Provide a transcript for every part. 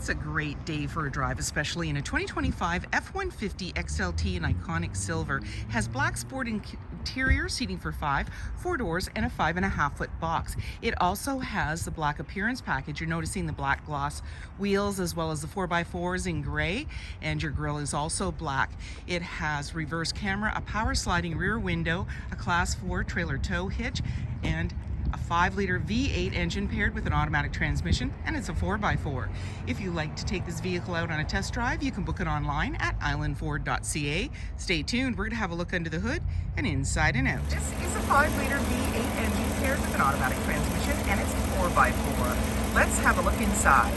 It's a great day for a drive, especially in a 2025 F-150 XLT in iconic silver. Has black sport interior, seating for 5, 4 doors, and a 5.5-foot box. It also has the black appearance package. You're noticing the black gloss wheels as well as the 4x4s in gray, and your grille is also black. It has reverse camera, a power sliding rear window, a class 4 trailer tow hitch, and a 5-liter V8 engine paired with an automatic transmission, and it's a 4x4. If you like to take this vehicle out on a test drive, you can book it online at islandford.ca. Stay tuned, we're going to have a look under the hood and inside and out. This is a 5-liter V8 engine paired with an automatic transmission, and it's a 4x4. Let's have a look inside.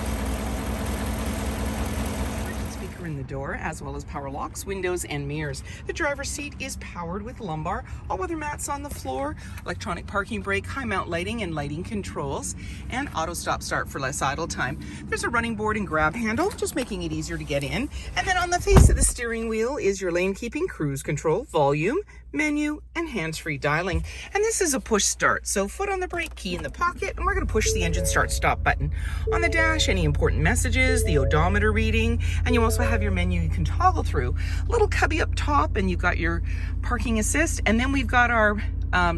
In the door, as well as power locks, windows, and mirrors. The driver's seat is powered with lumbar, all-weather mats on the floor, electronic parking brake, high mount lighting and lighting controls, and auto stop start for less idle time. There's a running board and grab handle, just making it easier to get in. And then on the face of the steering wheel is your lane keeping, cruise control, volume, menu, and hands-free dialing. And this is a push start, so foot on the brake, key in the pocket, and we're going to push the engine start stop button. On the dash, any important messages, the odometer reading, and you also have your menu you can toggle through. Little cubby up top, and you've got your parking assist, and then we've got our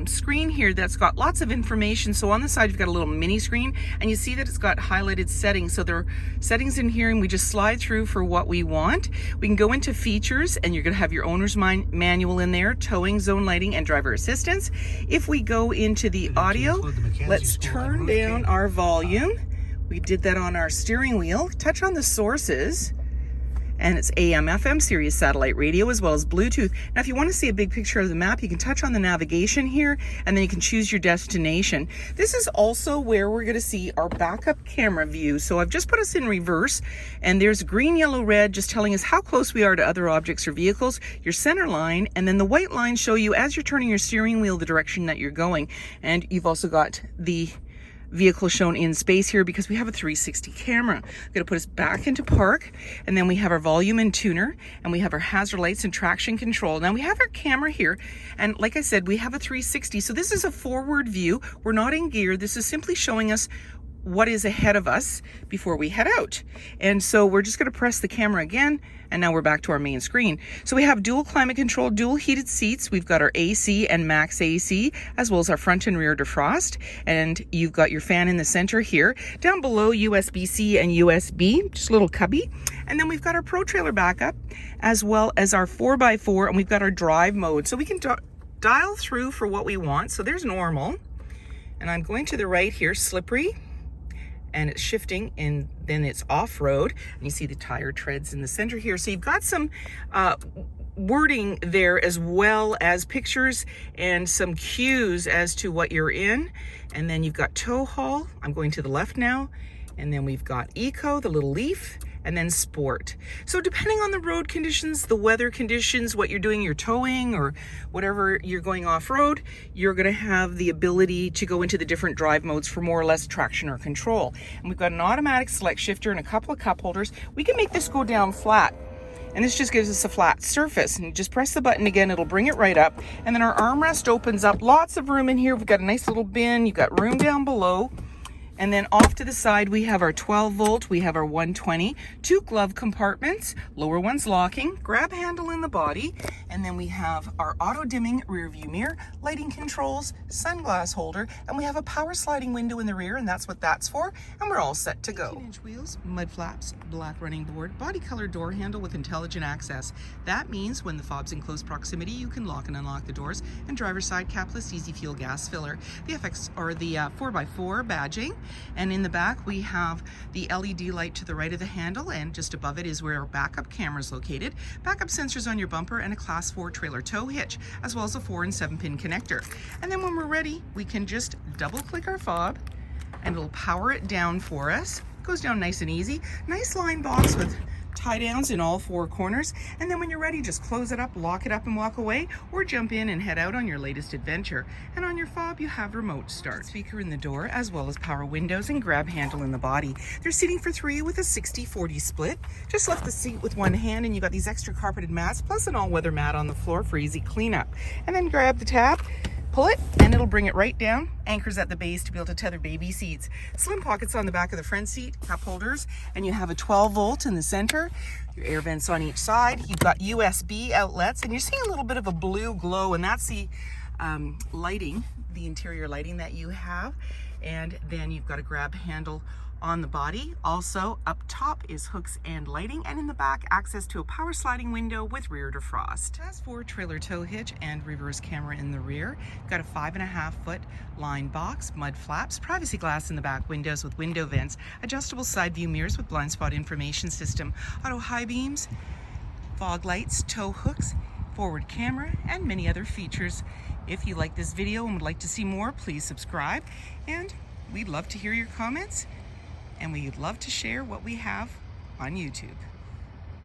screen here that's got lots of information. So on the side you've got a little mini screen, and you see that it's got highlighted settings. So there are settings in here, and we just slide through for what we want. We can go into features, and you're going to have your owner's manual in there, towing, zone lighting, and driver assistance. If we go into the audio, let's turn down our volume. We did that on our steering wheel. Touch on the sources, and it's AM, FM, Sirius satellite radio, as well as Bluetooth. Now, if you want to see a big picture of the map, you can touch on the navigation here, and then you can choose your destination. This is also where we're going to see our backup camera view. So I've just put us in reverse, and there's green, yellow, red, just telling us how close we are to other objects or vehicles, your center line, and then the white lines show you as you're turning your steering wheel the direction that you're going. And you've also got the vehicle shown in space here because we have a 360 camera. I'm going to put us back into park, and then we have our volume and tuner, and we have our hazard lights and traction control. Now we have our camera here, and like I said, we have a 360, so this is a forward view. We're not in gear. This is simply showing us what is ahead of us before we head out. And so we're just going to press the camera again, and now we're back to our main screen. So we have dual climate control, dual heated seats. We've got our AC and max AC, as well as our front and rear defrost. And you've got your fan in the center here. Down below, USB-C and USB, just a little cubby. And then we've got our Pro Trailer backup, as well as our 4x4, and we've got our drive mode. So we can dial through for what we want. So there's normal. And I'm going to the right here, slippery, and it's shifting, and then it's off-road, and you see the tire treads in the center here. So you've got some wording there, as well as pictures and some cues as to what you're in. And then you've got tow haul. I'm going to the left now. And then we've got eco, the little leaf, and then sport. So depending on the road conditions, the weather conditions, what you're doing, you're towing or whatever, you're going off-road, you're going to have the ability to go into the different drive modes for more or less traction or control. And we've got an automatic select shifter and a couple of cup holders. We can make this go down flat, and this just gives us a flat surface. And you just press the button again, it'll bring it right up. And then our armrest opens up, lots of room in here. We've got a nice little bin, you've got room down below. And then off to the side, we have our 12 volt, we have our 120, 2 glove compartments, lower one's locking, grab handle in the body, and then we have our auto dimming rear view mirror, lighting controls, sunglass holder, and we have a power sliding window in the rear, and that's what that's for, and we're all set to go. 18-inch wheels, mud flaps, black running board, body color door handle with intelligent access. That means when the fob's in close proximity, you can lock and unlock the doors, and driver's side capless easy fuel gas filler. The FX, or the 4x4 badging. And in the back, we have the LED light to the right of the handle, and just above it is where our backup camera is located. Backup sensors on your bumper, and a class 4 trailer tow hitch, as well as a 4 and 7-pin connector. And then when we're ready, we can just double click our fob, and it'll power it down for us. It goes down nice and easy. Nice line box with tie downs in all 4 corners. And then when you're ready, just close it up, lock it up, and walk away, or jump in and head out on your latest adventure. And on your fob, you have remote start. Speaker in the door, as well as power windows and grab handle in the body. There's seating for 3 with a 60-40 split. Just left the seat with one hand, and you got these extra carpeted mats, plus an all-weather mat on the floor for easy cleanup. And then grab the tab, Pull it and it'll bring it right down. Anchors at the base to be able to tether baby seats. Slim pockets on the back of the front seat, cup holders, and you have a 12 volt in the center. Your air vents on each side. You've got USB outlets, and you're seeing a little bit of a blue glow, and that's the lighting, the interior lighting that you have. And then you've got a grab handle on the body. Also up top is hooks and lighting, and in the back access to a power sliding window with rear defrost. It has 4 trailer tow hitch and reverse camera in the rear. Got a 5.5 foot line box, mud flaps, privacy glass in the back windows with window vents, adjustable side view mirrors with blind spot information system, auto high beams, fog lights, tow hooks, forward camera, and many other features. If you like this video and would like to see more, please subscribe, and we'd love to hear your comments, and we'd love to share what we have on YouTube.